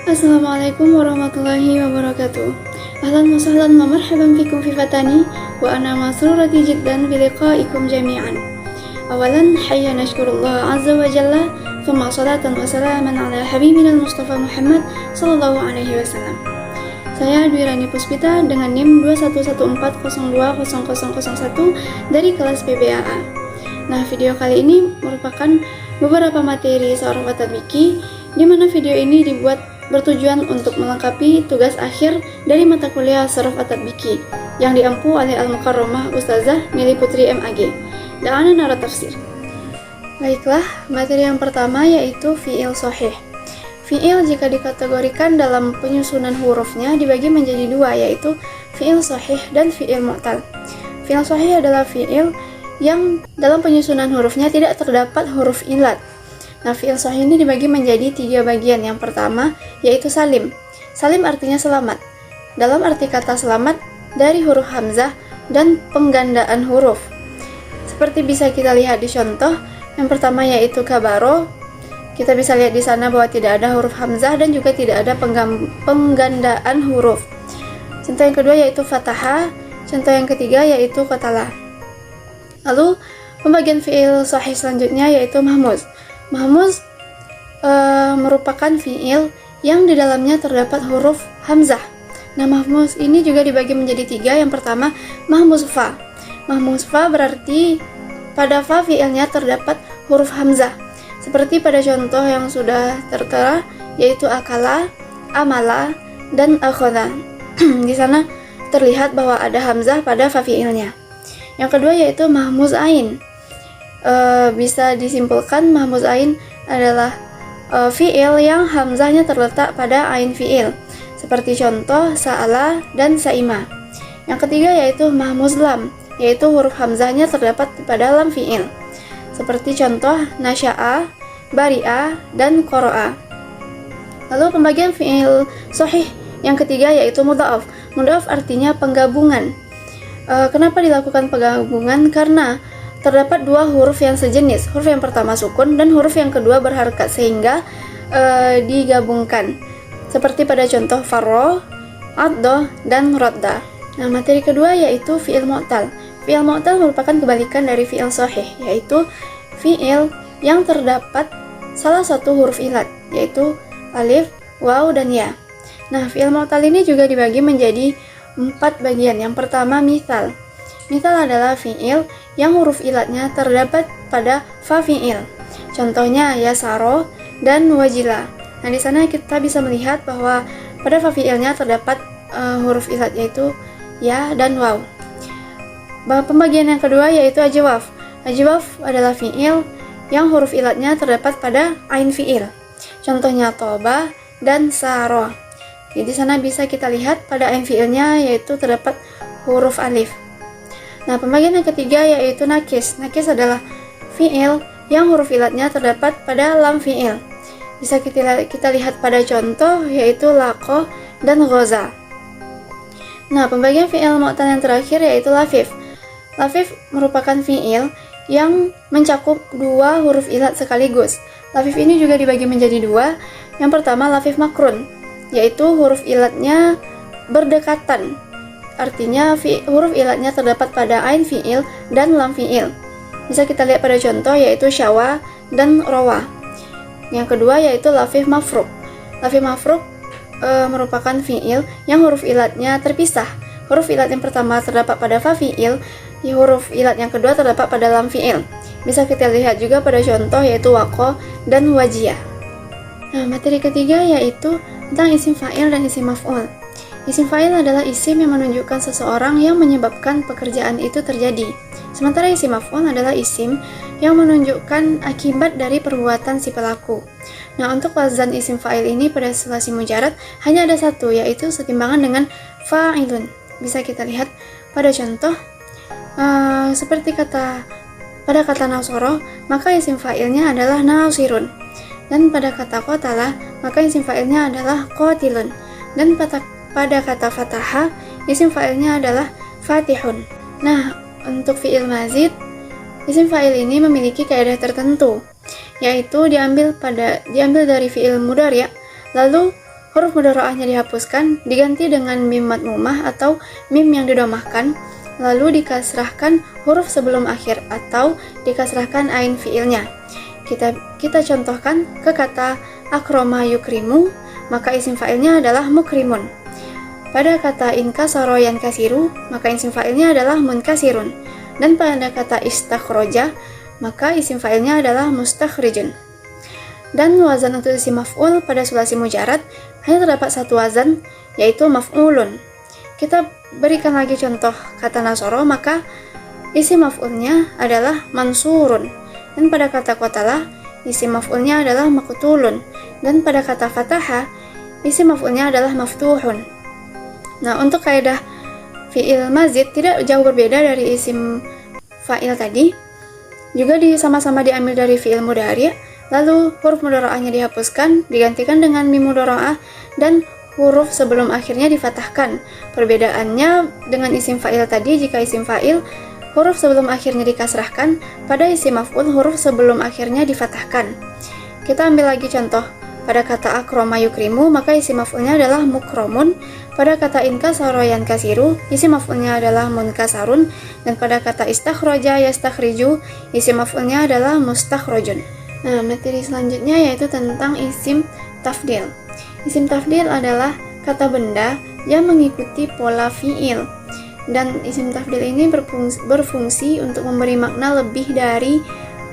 Assalamualaikum warahmatullahi wabarakatuh. Ahlan wa sahlan wa marhaban fikum fi fatani wa ana masrurati jiddan bi liqa'ikum jami'an. Awalan hayya nashkurullah azza wa jalla, thumma salatan wa salaman ala habibina al-Mustafa Muhammad sallallahu alaihi wasallam. Saya Dwi Rani Puspita dengan NIM 2114020001 dari kelas PBAA. Nah, video kali ini merupakan beberapa materi Saraf At-Tatbiki, di mana video ini dibuat bertujuan untuk melengkapi tugas akhir dari mata kuliah Saraf At-Tatbiki yang diampu oleh Al-Mukarramah Ustazah Mili Putri MAG. Dan ana nara tafsir. Baiklah, materi yang pertama yaitu fi'il shahih. Fi'il jika dikategorikan dalam penyusunan hurufnya dibagi menjadi dua, yaitu fi'il shahih dan fi'il mu'tal. Fi'il shahih adalah fi'il yang dalam penyusunan hurufnya tidak terdapat huruf ilat. Nah, fi'il shahih ini dibagi menjadi tiga bagian. Yang pertama yaitu salim. Salim artinya selamat. Dalam arti kata selamat dari huruf hamzah dan penggandaan huruf. Seperti bisa kita lihat di contoh. Yang pertama yaitu kabaro. Kita bisa lihat di sana bahwa tidak ada huruf hamzah dan juga tidak ada penggandaan huruf. Contoh yang kedua yaitu fataha. Contoh yang ketiga yaitu qatala. Lalu pembagian fi'il shahih selanjutnya yaitu mahmuz. Mahmuz merupakan fi'il yang di dalamnya terdapat huruf hamzah. Nah, mahmuz ini juga dibagi menjadi tiga. Yang pertama, mahmuz fa. Mahmuz fa berarti pada fa fi'ilnya terdapat huruf hamzah. Seperti pada contoh yang sudah tertera, yaitu akala, amala, dan akhadha. Di sana terlihat bahwa ada hamzah pada fa fi'ilnya. Yang kedua yaitu mahmuz ain. Bisa disimpulkan mahmuz ain adalah fi'il yang hamzahnya terletak pada ain fi'il, seperti contoh sa'ala dan sa'ima. Yang ketiga yaitu mahmuz lam, yaitu huruf hamzahnya terdapat pada lam fi'il, seperti contoh nasya'a, bari'a, dan qara'a. Lalu pembagian fi'il shahih yang ketiga yaitu mudha'af. Mudha'af artinya penggabungan. Kenapa dilakukan penggabungan? Karena terdapat dua huruf yang sejenis. Huruf yang pertama sukun dan huruf yang kedua berharakat, sehingga digabungkan. Seperti pada contoh farro, addo, dan radda. Nah, materi kedua yaitu fi'il mu'tal. Fi'il mu'tal merupakan kebalikan dari fi'il shahih, yaitu fi'il yang terdapat salah satu huruf ilat, yaitu alif, waw, dan ya. Nah, fi'il mu'tal ini juga dibagi menjadi 4 bagian. Yang pertama misal. Misal adalah fi'il yang huruf ilatnya terdapat pada fa fi'il. Contohnya yasaro dan wajila. Nah, di sana kita bisa melihat bahwa pada fa fi'ilnya terdapat huruf ilat yaitu ya dan waw. Pembagian yang kedua yaitu ajwaf. Ajwaf adalah fi'il yang huruf ilatnya terdapat pada ain fi'il. Contohnya toba dan saro. Di sana bisa kita lihat pada ain fi'ilnya yaitu terdapat huruf alif. Nah, pembagian yang ketiga yaitu nakis. Nakis adalah fi'il yang huruf ilatnya terdapat pada lam fi'il. Bisa kita lihat pada contoh yaitu laqo dan ghoza. Nah, pembagian fi'il mu'tal yang terakhir yaitu lafif. Lafif merupakan fi'il yang mencakup dua huruf ilat sekaligus. Lafif ini juga dibagi menjadi dua. Yang pertama lafif makrun, yaitu huruf ilatnya berdekatan. Artinya huruf ilatnya terdapat pada ain fi'il dan lam fi'il. Bisa kita lihat pada contoh yaitu syawa dan rawa. Yang kedua yaitu lafif mafruk. Lafif mafruk merupakan fi'il yang huruf ilatnya terpisah. Huruf ilat yang pertama terdapat pada fa fi'il, huruf ilat yang kedua terdapat pada lam fi'il. Bisa kita lihat juga pada contoh yaitu waqo dan wajiyah. Nah, materi ketiga yaitu tentang isim fa'il dan isim maf'ul. Isim fa'il adalah isim yang menunjukkan seseorang yang menyebabkan pekerjaan itu terjadi. Sementara isim maf'ul adalah isim yang menunjukkan akibat dari perbuatan si pelaku. Nah, untuk wazan isim fa'il ini pada sulasi mujarad hanya ada satu, yaitu setimbangan dengan fa'ilun. Bisa kita lihat pada contoh seperti pada kata nasoro, maka isim fa'ilnya adalah nasirun. Dan pada kata qatala, maka isim fa'ilnya adalah qatilun. Dan pada kata fataha, isim fa'ilnya adalah fatihun. Nah, untuk fi'il mazid, isim fa'il ini memiliki kaidah tertentu, yaitu diambil dari fi'il mudhari', lalu huruf mudharaahnya dihapuskan, diganti dengan mim madmumah atau mim yang didomahkan, lalu dikasrahkan huruf sebelum akhir atau dikasrahkan ain fiilnya. Kita contohkan ke kata akroma yukrimu, maka isim fa'ilnya adalah mukrimun. Pada kata inkasaro yankasiru, maka isim fa'ilnya adalah munkasirun. Dan pada kata istakhroja, maka isim fa'ilnya adalah mustakhrijun. Dan wazan untuk isim maf'ul pada sulasi mujarad hanya terdapat satu wazan, yaitu maf'ulun. Kita berikan lagi contoh kata nasoro, maka isim maf'ulnya adalah mansurun. Dan pada kata qatala, isim maf'ulnya adalah maqtulun. Dan pada kata fataha, isim maf'ulnya adalah maftuhun. Nah, untuk kaidah fi'il mazid tidak jauh berbeda dari isim fa'il tadi. Juga sama-sama diambil dari fi'il mudhari', lalu huruf mudharaahnya dihapuskan, digantikan dengan mim mudharaah, dan huruf sebelum akhirnya difatahkan. Perbedaannya dengan isim fa'il tadi, jika isim fa'il huruf sebelum akhirnya dikasrahkan, pada isim maf'ul huruf sebelum akhirnya difatahkan. Kita ambil lagi contoh. Pada kata akroma yukrimu, maka isim maf'ulnya adalah mukromun. Pada kata inkasaro yankasiru, isim maf'ulnya adalah munkasarun. Dan pada kata istakhroja yastakhriju, isim maf'ulnya adalah mustakhrojun. Nah, materi selanjutnya yaitu tentang isim tafdil. Isim tafdil adalah kata benda yang mengikuti pola fi'il. Dan isim tafdil ini berfungsi untuk memberi makna lebih dari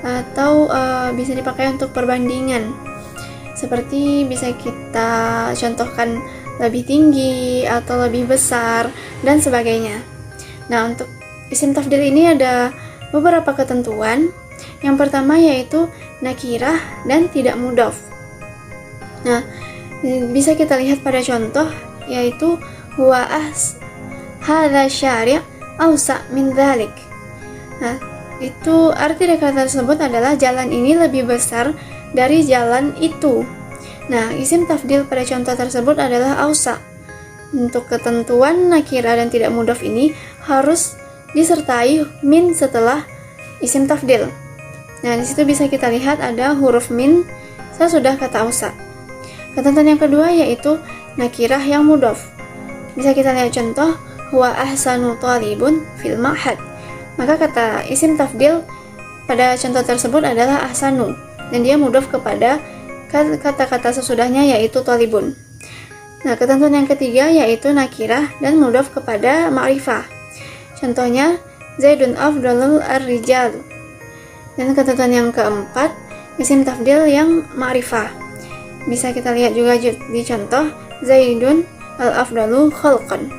atau bisa dipakai untuk perbandingan. Seperti bisa kita contohkan lebih tinggi atau lebih besar dan sebagainya. Nah, untuk isim tafdil ini ada beberapa ketentuan. Yang pertama yaitu nakirah dan tidak mudhaf. Nah, bisa kita lihat pada contoh yaitu huwa hadza syari' awsa' min dzalik. Nah, itu arti dari kata tersebut adalah jalan ini lebih besar dari jalan itu. Nah, isim tafdil pada contoh tersebut adalah awsa'. Untuk ketentuan nakirah dan tidak mudhaf ini harus disertai min setelah isim tafdil. Nah, di situ bisa kita lihat ada huruf min sesudah kata awsa'. Ketentuan yang kedua yaitu nakirah yang mudhaf. Bisa kita lihat contoh huwa ahsanu talibun fil ma'had. Maka kata isim tafdil pada contoh tersebut adalah ahsanu, dan dia mudhaf kepada kata-kata sesudahnya yaitu talibun. Nah, ketentuan yang ketiga yaitu nakirah dan mudhaf kepada ma'rifah. Contohnya Zaidun afdalul ar-rijal. Dan ketentuan yang keempat isim tafdil yang ma'rifah. Bisa kita lihat juga di contoh Zaidun al-afdalu khalqan.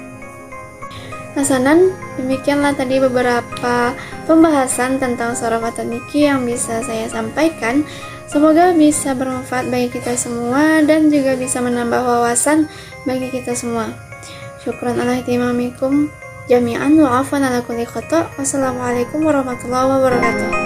Hasanan, demikianlah tadi beberapa pembahasan tentang surah At-Tamiki yang bisa saya sampaikan. Semoga bisa bermanfaat bagi kita semua dan juga bisa menambah wawasan bagi kita semua. Syukran ala ihtimamikum jami'an wa afwan ala kulli khata'. Wassalamualaikum warahmatullahi wabarakatuh.